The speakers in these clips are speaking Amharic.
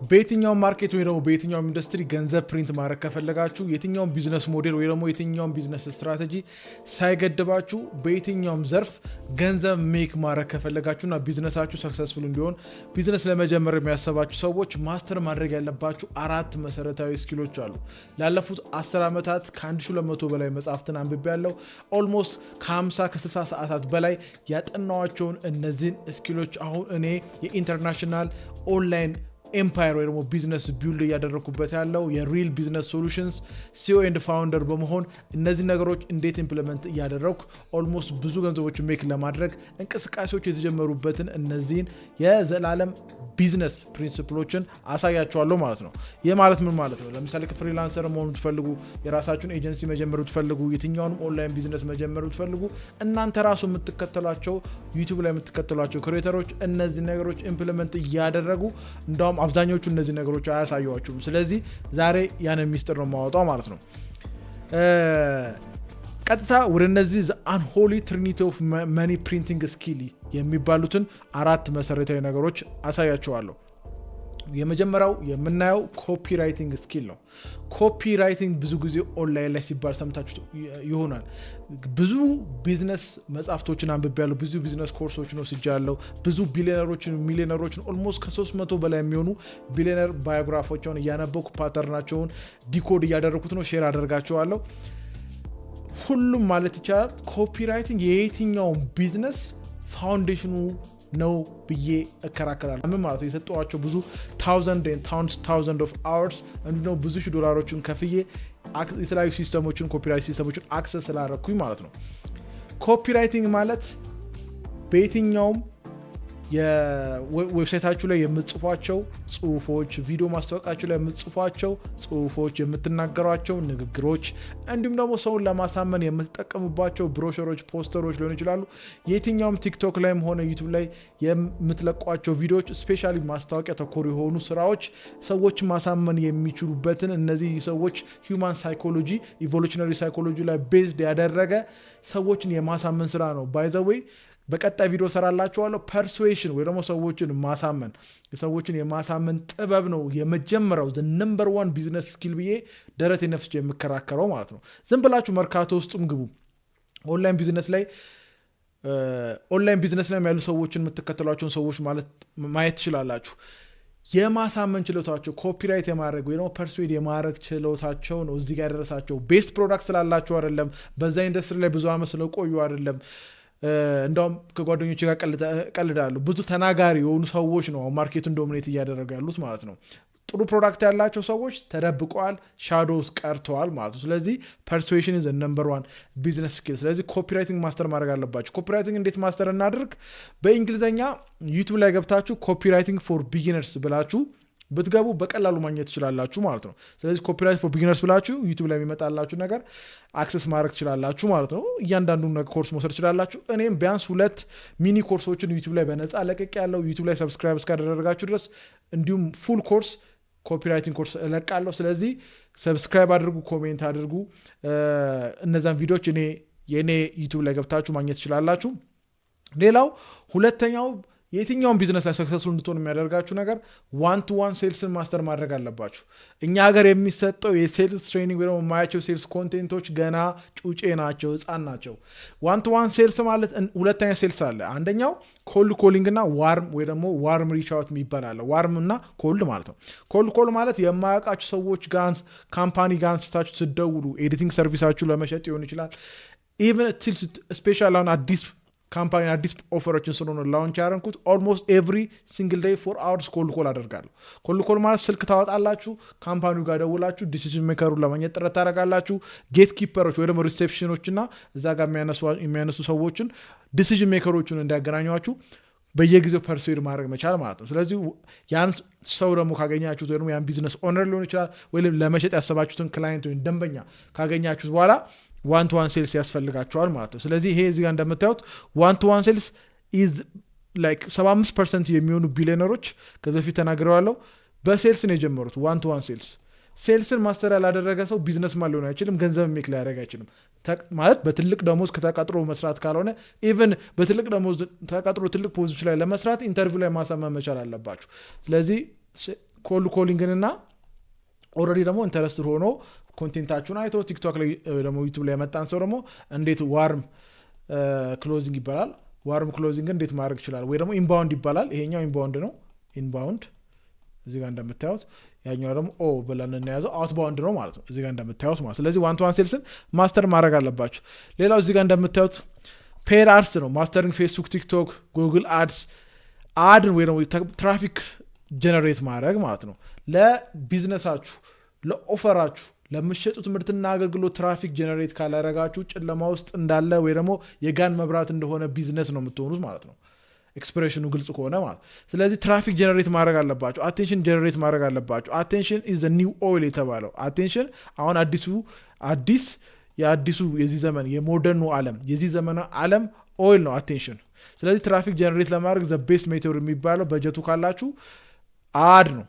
በየትኛው ማርኬት ወይ ደግሞ በየትኛው ኢንዱስትሪ ገንዘብ ፕሪንት ማድረግ ከፈለጋችሁ የትኛው ቢዝነስ ሞዴል ወይ ደግሞ የትኛው ቢዝነስ ስትራቴጂ ሳይገድባችሁ በየትኛው ዘርፍ ገንዘብ ሜክ ማድረግ ከፈለጋችሁና ቢዝነሳችሁ ሰክሰስፉል እንዲሆን ቢዝነስ ለመጀመር የሚያሰባችሁ ሰዎች ማስተር ማድረግ ያለባችሁ 4 መሰረታዊ ስኪሎች አሉ። ላለፉት 10 ዓመታት ከ1200 በላይ መጽሐፍትን አንብቤያለሁ። ኦልሞስት ከ50 ከ60 ሰዓታት በላይ ያጠናዋቸውን እነዚህን ስኪሎች አሁን እኔ የኢንተርናሽናል ኦንላይን ኤምፓየር ወይ ደግሞ ቢዝነስ ቢልድ እያደረኩበት ያለው የሪል ቢዝነስ ሶሉሽንስ ሲኦ ኤንድ ፋውንደር በመሆን እነዚህ ነገሮች እንዴት ኢምፕሊመንት እያደረኩ ኦልሞስት ብዙ ገንዘቦች ሜክ ለማድረግ እንቅስቃሴዎች የተጀመሩበትን እነዚህን የዘላለም ቢዝነስ ፕሪንሲፕሎችን አሳያቸዋለሁ ማለት ነው። ይህ ማለት ምን ማለት ነው? ለምሳሌ ፍሪላንሰር መሆን ብትፈልጉ፣ የራሳችሁን ኤጀንሲ መጀመር ብትፈልጉ፣ የትኛውንም ኦንላይን ቢዝነስ መጀመር ብትፈልጉ እናንተ ራሱ የምትከተሏቸው ዩቲዩብ ላይ የምትከተሏቸው ክሬተሮች እነዚህ ነገሮች ኢምፕሊመንት እያደረጉ እንደውም አብዛኞቹ እነዚህ ነገሮች አያሳዩዋችሁም። ስለዚህ ዛሬ ያንን ሚስጥር ነው የማወጣው ማለት ነው። ቀጥታ ወደ እነዚህ አንሆሊ ትሪኒቲ ኦፍ መኒ ፕሪንቲንግ ስኪል የሚባሉትን 4 መሰረታዊ ነገሮች አሳያቸዋለሁ። የመጀመሪያው የምናየው ኮፒራይቲንግ ስኪል ነው። ኮፒራይቲንግ ብዙ ጊዜ ኦንላይን ላይ ሲባል ሰምታችሁ ይሆናል። ብዙ ቢዝነስ መጽሐፍቶችን አንብቤያለሁ። ብዙ ቢዝነስ ኮርሶችን ወስጃለሁ። ብዙ ቢሊዮነሮችን ሚሊዮነሮችን ኦልሞስት ከ300 በላይ የሚሆኑ ቢሊዮነር ባዮግራፊዎችን እያነበኩ ፓተርናቸውን ዲኮድ እያደረኩት ነው። ሼር አደርጋቸዋለሁ። ሁሉም ማለት ይቻላል ኮፒራይቲንግ የየትኛውን ቢዝነስ ፋውንዴሽኑ ነው ብዬ እከራከራለሁ። ምን ማለት ነው? የሰጠዋቸው ብዙ ታውዘንድ ኦፍ አወርስ እንዲሁም ብዙ ሺህ ዶላሮችን ከፍዬ የተለያዩ ሲስተሞችን ኮፒራይት ሲስተሞችን አክሰስ ስላደረኩኝ ማለት ነው። ኮፒራይቲንግ ማለት በየትኛውም የዌብሳይታችሁ ላይ የምትጽፏቸው ጽሁፎች፣ ቪዲዮ ማስታወቂያችሁ ላይ የምትጽፏቸው ጽሁፎች፣ የምትናገሯቸው ንግግሮች እንዲሁም ደግሞ ሰውን ለማሳመን የምትጠቀሙባቸው ብሮሸሮች፣ ፖስተሮች ሊሆኑ ይችላሉ። የትኛውም ቲክቶክ ላይም ሆነ ዩቱብ ላይ የምትለቋቸው ቪዲዮዎች ስፔሻሊ ማስታወቂያ ተኮር የሆኑ ስራዎች ሰዎችን ማሳመን የሚችሉበትን እነዚህ ሰዎች ሂውማን ሳይኮሎጂ ኢቮሉሽነሪ ሳይኮሎጂ ላይ ቤዝድ ያደረገ ሰዎችን የማሳመን ስራ ነው። ባይ ዘ ዌይ በቀጣይ ቪዲዮ ሰራላችኋለሁ። ፐርሱዌሽን ወይ ደግሞ ሰዎችን ማሳመን የሰዎችን የማሳመን ጥበብ ነው የመጀመሪያው ነምበር 1 ቢዝነስ ስኪል ብዬ ደረቴ ነፍቼ የምከራከረው ማለት ነው። ዝም ብላችሁ መርካቶ ውስጥም ግቡ። ኦንላይን ቢዝነስ ላይ ያሉ ሰዎችን የምትከተሏቸውን ሰዎች ማየት ትችላላችሁ። የማሳመን ችሎታቸው ኮፒራይት የማድረግ ወይ ደግሞ ፐርሱዌድ የማድረግ ችሎታቸው ነው እዚህ ጋር ያደረሳቸው። ቤስት ፕሮዳክት ስላላቸው አይደለም፣ በዛ ኢንዱስትሪ ላይ ብዙ ዓመት ስለቆዩ አይደለም። እንደውም ከጓደኞች ጋር ቀልዳሉ። ብዙ ተናጋሪ የሆኑ ሰዎች ነው ማርኬቱን ዶሚኔት እያደረጉ ያሉት ማለት ነው። ጥሩ ፕሮዳክት ያላቸው ሰዎች ተደብቀዋል፣ ሻዶውስ ቀርተዋል ማለት ነው። ስለዚህ ፐርሱዌሽን ኢዝ ነምበር 1 ቢዝነስ ስኪል። ስለዚህ ኮፒራይቲንግ ማስተር ማድረግ አለባችሁ። ኮፒራይቲንግ እንዴት ማስተር እናድርግ? በእንግሊዝኛ ዩቲዩብ ላይ ገብታችሁ ኮፒራይቲንግ ፎር ቢጊነርስ ብላችሁ ብትገቡ በቀላሉ ማግኘት ትችላላችሁ ማለት ነው። ስለዚህ ኮፒራይት ፎር ቢጊነርስ ብላችሁ ዩቲዩብ ላይ የሚመጣላችሁ ነገር አክሰስ ማድረግ ትችላላችሁ ማለት ነው። እያንዳንዱን ኮርስ መውሰድ ትችላላችሁ። እኔም ቢያንስ 2 ሚኒ ኮርሶችን ዩቲዩብ ላይ በነፃ ለቅቅ ያለው ዩቲዩብ ላይ ሰብስክራይብ እስካደረጋችሁ ድረስ እንዲሁም ፉል ኮርስ ኮፒራይቲንግ ኮርስ እለቃለሁ። ስለዚህ ሰብስክራይብ አድርጉ፣ ኮሜንት አድርጉ። እነዛን ቪዲዮዎች የኔ ዩቲዩብ ላይ ገብታችሁ ማግኘት ትችላላችሁ። ሌላው ሁለተኛው የትኛውን ቢዝነስ ላይ ሰክሰስፉል እንድትሆኑ የሚያደርጋችሁ ነገር 1-to-1 ሴልስን ማስተር ማድረግ አለባችሁ። እኛ ሀገር የሚሰጠው የሴልስ ትሬኒንግ ወይ ደግሞ የማያቸው ሴልስ ኮንቴንቶች ገና ጩጬ ናቸው፣ ህፃን ናቸው። 1-to-1 ሴልስ ማለት ሁለተኛ ሴልስ አለ። አንደኛው ኮልድ ኮሊንግ እና ዋርም ወይ ደግሞ ዋርም ሪች አውት የሚባል አለ። ዋርም እና ኮልድ ማለት ነው። ኮልድ ኮል ማለት የማያውቃችሁ ሰዎች ጋር ካምፓኒ ጋር አንስታችሁ ስትደውሉ ኤዲቲንግ ሰርቪሳችሁ ለመሸጥ ሊሆን ይችላል። ኢቨን ስፔሻል አሁን አዲስ ካምፓኒ አዲስ ኦፈሮችን ስለሆነ ላውንች ያደረኩት ኦልሞስት ኤቭሪ ሲንግል ዴይ 4 hours ኮልድ ኮል አደርጋለሁ። ኮልድ ኮል ማለት ስልክ ታወጣላችሁ፣ ካምፓኒው ጋር ደውላችሁ ዲሲዥን ሜከሩን ለማግኘት ጥረት ታደርጋላችሁ። ጌት ኪፐሮች ወይ ደግሞ ሪሴፕሽኖች እና እዛ ጋር የሚያነሱ ሰዎችን ዲሲዥን ሜከሮችን እንዲያገናኟችሁ በየጊዜው ፐርሱዌድ ማድረግ መቻል ማለት ነው። ስለዚህ ያን ሰው ደግሞ ካገኛችሁት ወይ ደግሞ ያን ቢዝነስ ኦነር ሊሆን ይችላል ወይም ለመሸጥ ያሰባችሁትን ክላይንት ወይም ደንበኛ ካገኛችሁት በኋላ 1-to-1 ሴልስ ያስፈልጋቸዋል ማለት ነው። ስለዚህ ይሄ እዚህ ጋር እንደምታዩት 1-to-1 ሴልስ ኢዝ ላይክ 75% የሚሆኑ ቢሊዮነሮች ከዚህ በፊት ተናግረዋለሁ በሴልስ ነው የጀመሩት። 1-to-1 ሴልስን ማስተር ያላደረገ ሰው ቢዝነስማን ሊሆን አይችልም፣ ገንዘብ ሜክ ሊያደርግ አይችልም። ማለት በትልቅ ደሞዝ ከተቀጥሮ መስራት ካልሆነ ኢቨን በትልቅ ደሞዝ ተቀጥሮ ትልቅ ፖዚሽን ላይ ለመስራት ኢንተርቪው ላይ ማሳመን መቻል አለባችሁ። ስለዚህ ኮሊንግንና ኦልሬዲ ደግሞ ኢንተረስትድ ሆኖ ኮንቴንታችሁን አይቶ ቲክቶክ ላይ ደግሞ ዩቲዩብ ላይ የመጣን ሰው ደግሞ እንዴት ዋርም ክሎዚንግ ይባላል ዋርም ክሎዚንግ እንዴት ማድረግ ይችላል ወይ ደግሞ ኢንባውንድ ይባላል ይሄኛው ኢንባውንድ ነው ኢንባውንድ እዚህ ጋር እንደምታዩት ያኛው ደግሞ ኦ ብለን እንያዘው አውትባውንድ ነው ማለት ነው እዚህ ጋር እንደምታዩት ማለት ስለዚህ ዋን ቱ ዋን ሴልስን ማስተር ማድረግ አለባችሁ ሌላው እዚህ ጋር እንደምታዩት ፔድ አድስ ነው ማስተሪንግ ፌስቡክ ቲክቶክ ጉግል አድስ አድን ወይ ደግሞ ትራፊክ ጀነሬት ማድረግ ማለት ነው ለቢዝነሳችሁ ለኦፈራችሁ ለምትሸጡት ምርትና አገልግሎት ትራፊክ ጀነሬት ካላረጋችሁ ጨለማ ውስጥ እንዳለ ወይ ደግሞ የጋን መብራት እንደሆነ ቢዝነስ ነው የምትሆኑት ማለት ነው ኤክስፕሬሽኑ ግልጽ ከሆነ ማለት ስለዚህ ትራፊክ ጀነሬት ማድረግ አለባችሁ አቴንሽን ጀነሬት ማድረግ አለባችሁ አቴንሽን ኢዝ ዘ ኒው ኦይል የተባለው አቴንሽን አሁን የአዲሱ የዚህ ዘመን የሞደርኑ ዓለም የዚህ ዘመን ዓለም ኦይል ነው አቴንሽን ስለዚህ ትራፊክ ጀነሬት ለማድረግ ዘ ቤስት ሜቶድ የሚባለው በጀቱ ካላችሁ አድ ነው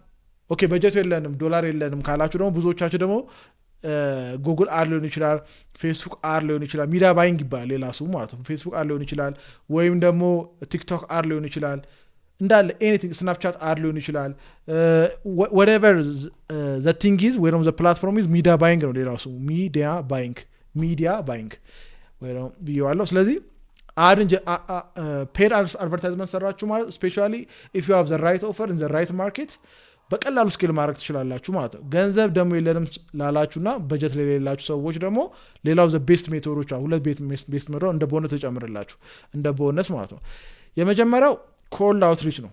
ኦኬ በጀቱ የለንም ዶላር የለንም ካላችሁ ደግሞ ብዙዎቻችሁ ደግሞ ጉግል አድ ሊሆን ይችላል ፌስቡክ አድ ሊሆን ይችላል ሚዲያ ባይንግ ይባላል ሌላ ስሙ ማለት ነው ፌስቡክ አድ ሊሆን ይችላል ወይም ደግሞ ቲክቶክ አድ ሊሆን ይችላል እንዳለ ኤኒቲንግ ስናፕቻት አድ ሊሆን ይችላል whatever the thing is ወይ ደግሞ the platform is ሚዲያ ባይንግ ነው ሌላ ስሙ ሚዲያ ባይንግ ወይ ደግሞ ቢዋለው ስለዚህ አድን ፔድ አድቨርታይዝመንት ሰራችሁ ማለት ስፔሻሊ if you have the right offer in the right market በቀላሉ ስኬል ማድረግ ትችላላችሁ ማለት ነው ገንዘብ ደግሞ የለንም ላላችሁና በጀት ላይ የሌላችሁ ሰዎች ደግሞ ሌላው ዘ ቤስት ሜቶዶች ሁለት ቤስት ሜቶድ እንደ ቦነስ ተጨምርላችሁ እንደ ቦነስ ማለት ነው የመጀመሪያው ኮልድ አውትሪች ነው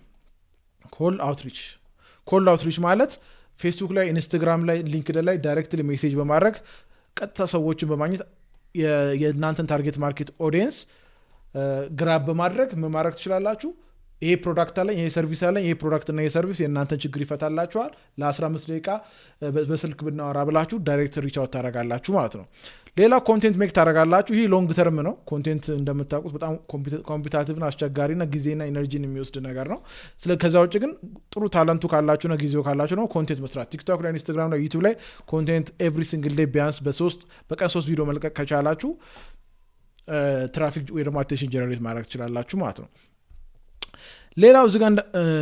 ኮልድ አውትሪች ማለት ፌስቡክ ላይ ኢንስታግራም ላይ ሊንክድን ላይ ዳይሬክትሊ ሜሴጅ በማድረግ ቀጥታ ሰዎችን በማግኘት የእናንተን ታርጌት ማርኬት ኦዲየንስ ግራብ በማድረግ ምን ማድረግ ትችላላችሁ ይሄ ፕሮዳክት አለኝ ይሄ ሰርቪስ አለኝ ይሄ ፕሮዳክት እና ይሄ ሰርቪስ የእናንተን ችግር ይፈታላችኋል ለ15 ደቂቃ በስልክ ብናወራ ብላችሁ ዳይሬክት ሪች አውት ታደርጋላችሁ ማለት ነው ሌላ ኮንቴንት ሜክ ታደርጋላችሁ ይሄ ሎንግ ተርም ነው ኮንቴንት እንደምታውቁት በጣም ኮምፒቲቲቭና አስቸጋሪና ጊዜና ኢነርጂን የሚወስድ ነገር ነው ስለዚህ ከዛ ውጭ ግን ጥሩ ታለንቱ ካላችሁና ጊዜው ካላችሁ ነው ኮንቴንት መስራት ቲክቶክ ላይ ኢንስታግራም ላይ ዩቲዩብ ላይ ኮንቴንት ኤቭሪ ሲንግል ዴይ ቢያንስ በቀን 3 ቪዲዮ መልቀቅ ከቻላችሁ ትራፊክ ወይ ደግሞ አቴንሽን ጀነሬት ማድረግ ትችላላችሁ ማለት ነው ሌላው እዚህ ጋር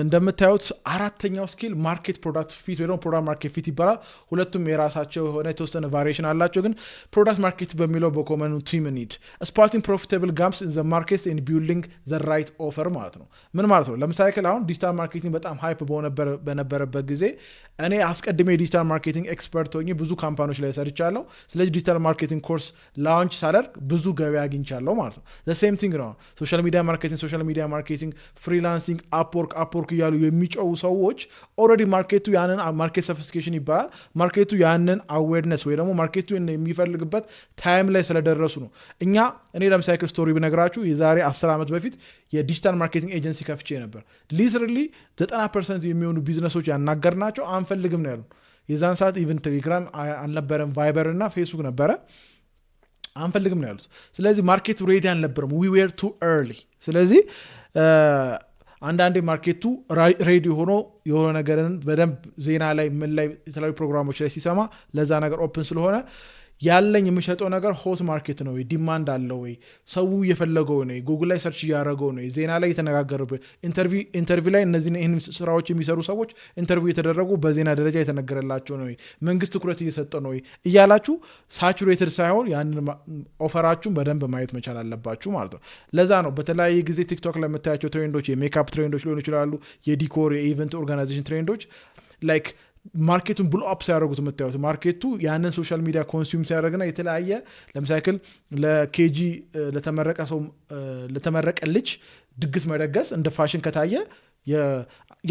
እንደምታዩት አራተኛው ስኪል ማርኬት ፕሮዳክት ፊት ወይ ደግሞ ፕሮዳክት ማርኬት ፊት ይባላል ሁለቱም የራሳቸው የሆነ የተወሰነ ቫሪዬሽን አላቸው ግን ፕሮዳክት ማርኬት በሚለው በኮመኑ ቲም ኒድ ስፖቲንግ ፕሮፊታብል ጋፕስ ኢን ዘ ማርኬት ኤንድ ቢልዲንግ ዘ ራይት ኦፈር ማለት ነው ምን ማለት ነው ለምሳሌ አሁን ዲጂታል ማርኬቲንግ በጣም ሃይፕ በነበረበት ጊዜ እኔ አስቀድሜ ዲጂታል ማርኬቲንግ ኤክስፐርት ሆኜ ብዙ ካምፓኒዎች ላይ ሰርቻለሁ ስለዚህ ዲጂታል ማርኬቲንግ ኮርስ ላውንች ሳደርግ ብዙ ገበያ አግኝቻለሁ ማለት ነው ዘ ሴም ቲንግ ነው ሶሻል ሚዲያ ማርኬቲንግ ፍሪላንሲንግ አፕወርክ እያሉ የሚጨው ሰዎች ኦልሬዲ ማርኬቱ ያንን ማርኬት ሶፊስቲኬሽን ይባላል ማርኬቱ ያንን አዌርነስ ወይ ደግሞ ማርኬቱ የሚፈልግበት ታይም ላይ ስለደረሱ ነው እኔ ለምሳሌ ስቶሪ ብነግራችሁ የዛሬ 10 ዓመት በፊት የዲጂታል ማርኬቲንግ ኤጀንሲ ከፍቼ ነበር ሊትራሊ 90% የሚሆኑ ቢዝነሶች ያናገርናቸው አንፈልግም ነው ያሉ የዛን ሰዓት ኢቨን ቴሌግራም አልነበረም ቫይበር እና ፌስቡክ ነበረ አንፈልግም ነው ያሉት ስለዚህ ማርኬቱ ሬዲ አልነበረም we were too early ስለዚህ አንዳንዴ ማርኬቱ ሬዲ ሆኖ የሆነ ነገርን በደንብ ዜና ላይ ምን ላይ የተለያዩ ፕሮግራሞች ላይ ሲሰማ ለዛ ነገር ኦፕን ስለሆነ ያለኝ የሚሸጠው ነገር ሆት ማርኬት ነው ወይ ዲማንድ አለው ወይ ሰው እየፈለገው ነው ጉግል ላይ ሰርች እያደረገው ነው ዜና ላይ የተነጋገረበት ኢንተርቪው ላይ እነዚህን ስራዎች የሚሰሩ ሰዎች ኢንተርቪው የተደረጉ በዜና ደረጃ የተነገረላቸው ነው መንግስት ትኩረት እየሰጠ ነው እያላችሁ ሳቹሬትድ ሳይሆን ያንን ኦፈራችሁን በደንብ ማየት መቻል አለባችሁ ማለት ነው ለዛ ነው በተለያየ ጊዜ ቲክቶክ ላይ የምታያቸው ትሬንዶች የሜካፕ ትሬንዶች ሊሆኑ ይችላሉ የዲኮር የኢቨንት ኦርጋናይዜሽን ትሬንዶች ላይክ ማርኬቱን ብሎ አፕ ሲያደርጉት የምታዩት ማርኬቱ ያንን ሶሻል ሚዲያ ኮንሱም ሲያደርግና የተለያየ ለምሳሌ ለኬጂ ለተመረቀ ልጅ ድግስ መደገስ እንደ ፋሽን ከታየ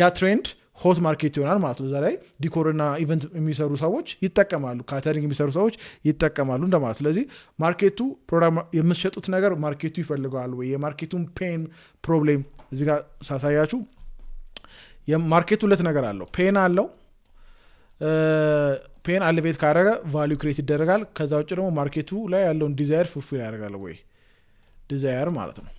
ያ ትሬንድ ሆት ማርኬት ይሆናል ማለት ነው እዛ ላይ ዲኮርና ኢቨንት የሚሰሩ ሰዎች ይጠቀማሉ ካተሪንግ የሚሰሩ ሰዎች ይጠቀማሉ እንደማለት ስለዚህ ማርኬቱ የምትሸጡት ነገር ማርኬቱ ይፈልገዋል ወይ የማርኬቱን ፔን ፕሮብሌም እዚህ ጋር ሳሳያችሁ የማርኬቱ ሁለት ነገር አለው ፔን አለው ፔን አለቤት ካደረገ ቫሊዩ ክሬት ይደረጋል ከዛ ውጭ ደግሞ ማርኬቱ ላይ ያለውን ዲዛይር ፉልፊል ያደርጋል ወይ ዲዛይር ማለት ነው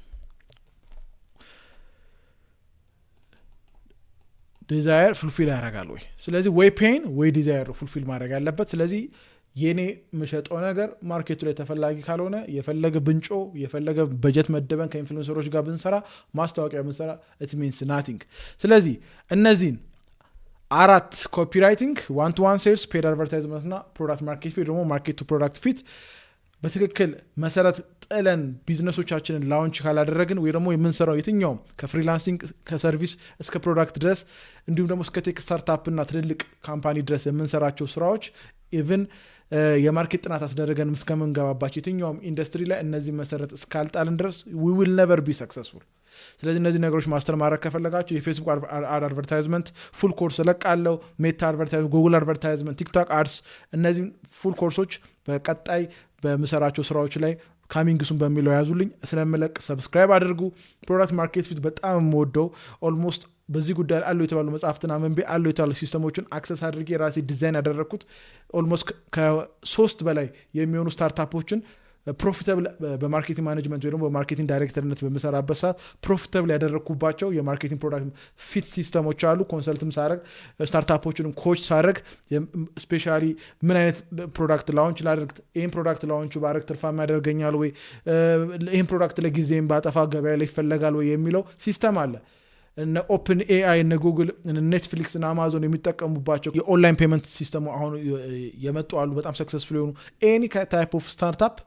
ዲዛይር ፉልፊል ያደርጋል ወይ ስለዚህ ወይ ፔን ወይ ዲዛይር ፉልፊል ማድረግ ያለበት ስለዚህ የኔ መሸጠው ነገር ማርኬቱ ላይ ተፈላጊ ካልሆነ የፈለገ ብንጮ የፈለገ በጀት መደበን ከኢንፍሉዌንሰሮች ጋር ብንሰራ ማስታወቂያ ብንሰራ it means nothing ስለዚህ እነዚህን 4 ኮፒራይቲንግ፣ ዋን ቱ ዋን ሴልስ፣ ፔድ አድቨርታይዝመንት እና ፕሮዳክት ማርኬት ፊት ደግሞ ማርኬት ቱ ፕሮዳክት ፊት በትክክል መሰረት ጥለን ቢዝነሶቻችንን ላውንች ካላደረግን ወይ ደግሞ የምንሰራው የትኛውም ከፍሪላንሲንግ ከሰርቪስ እስከ ፕሮዳክት ድረስ እንዲሁም ደግሞ እስከ ቴክ ስታርታፕ እና ትልልቅ ካምፓኒ ድረስ የምንሰራቸው ስራዎች ኢቭን የማርኬት ጥናት አስደረገን እስከምንገባባቸው የትኛውም ኢንዱስትሪ ላይ እነዚህ መሰረት እስካልጣልን ድረስ we will never be successful። ስለዚህ እነዚህ ነገሮች ማስተር ማድረግ ከፈለጋችሁ የፌስቡክ አድቨርታይዝመንት ፉል ኮርስ እለቃለሁ። ሜታ አድቨርታይዝመንት፣ ጉግል አድቨርታይዝመንት፣ ቲክቶክ አድስ እነዚህ ፉል ኮርሶች በቀጣይ በምሰራቸው ስራዎች ላይ ካሚንግሱን በሚለው ያዙልኝ። ስለምለቅ ሰብስክራይብ አድርጉ። ፕሮዳክት ማርኬት ፊት በጣም የምወደው ኦልሞስት በዚህ ጉዳይ አሉ የተባሉ መጽሐፍትና መንቤ አሉ የተባሉ ሲስተሞችን አክሰስ አድርጌ ራሴ ዲዛይን ያደረግኩት ኦልሞስት ከ3 በላይ የሚሆኑ ስታርታፖችን ፕሮፊታብል በማርኬቲንግ ማኔጅመንት ወይ ደግሞ በማርኬቲንግ ዳይሬክተርነት በምሰራበት ሰዓት ፕሮፊታብል ያደረግኩባቸው የማርኬቲንግ ፕሮዳክት ፊት ሲስተሞች አሉ። ኮንሰልትም ሳረግ ስታርታፖችንም ኮች ሳረግ ስፔሻሊ ምን አይነት ፕሮዳክት ላውንች ላደርግ፣ ይህን ፕሮዳክት ላውንቹ ባረግ ትርፋማ ያደርገኛል ወይ፣ ይህን ፕሮዳክት ለጊዜም ባጠፋ ገበያ ላይ ይፈለጋል ወይ የሚለው ሲስተም አለ። እነ ኦፕን ኤአይ እነ ጉግል እነ ኔትፍሊክስ እና አማዞን የሚጠቀሙባቸው የኦንላይን ፔመንት ሲስተሙ አሁን የመጡ አሉ በጣም ሰክሰስፉል የሆኑ ኤኒ ታይፕ ኦፍ ስታርታፕ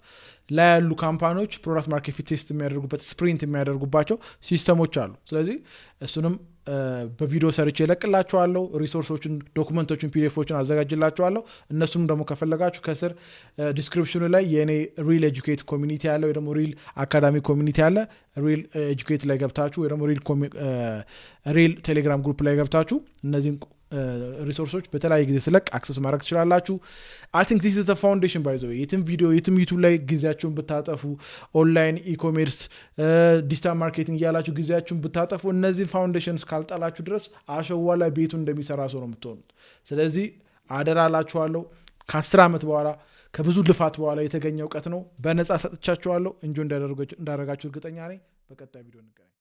ላይ ያሉ ካምፓኒዎች ፕሮዳክት ማርኬት ፊት ቴስት የሚያደርጉበት ስፕሪንት የሚያደርጉባቸው ሲስተሞች አሉ። ስለዚህ እሱንም በቪዲዮ ሰርቼ እለቅላችኋለሁ። ሪሶርሶችን፣ ዶኩመንቶችን፣ ፒዲኤፎችን አዘጋጅላችኋለሁ። እነሱም ደግሞ ከፈለጋችሁ ከስር ዲስክሪፕሽኑ ላይ የኔ ሪል ኤጁኬት ኮሚኒቲ ያለ ወይ ደግሞ ሪል አካዳሚ ኮሚኒቲ ያለ ሪል ኤጁኬት ላይ ገብታችሁ ወይ ደግሞ ሪል ቴሌግራም ግሩፕ ላይ ገብታችሁ እነዚህን ሪሶርሶች በተለያየ ጊዜ ስለቅ አክሰስ ማድረግ ትችላላችሁ። አይ ቲንክ ዚስ ኢዝ ዘ ፋውንዴሽን ባይ ዘ ዌይ። የትም ቪዲዮ የትም ዩቱብ ላይ ጊዜያችሁን ብታጠፉ ኦንላይን ኢኮሜርስ፣ ዲጂታል ማርኬቲንግ እያላችሁ ጊዜያችሁን ብታጠፉ እነዚህን ፋውንዴሽንስ ካልጣላችሁ ድረስ አሸዋ ላይ ቤቱን እንደሚሰራ ሰው ነው የምትሆኑት። ስለዚህ አደራላችኋለሁ። ከ10 ዓመት በኋላ ከብዙ ልፋት በኋላ የተገኘ እውቀት ነው። በነፃ ሰጥቻችኋለሁ። እንጆ እንዳደረጋችሁ እርግጠኛ ነኝ። በቀጣይ ቪዲዮ እንገናኝ።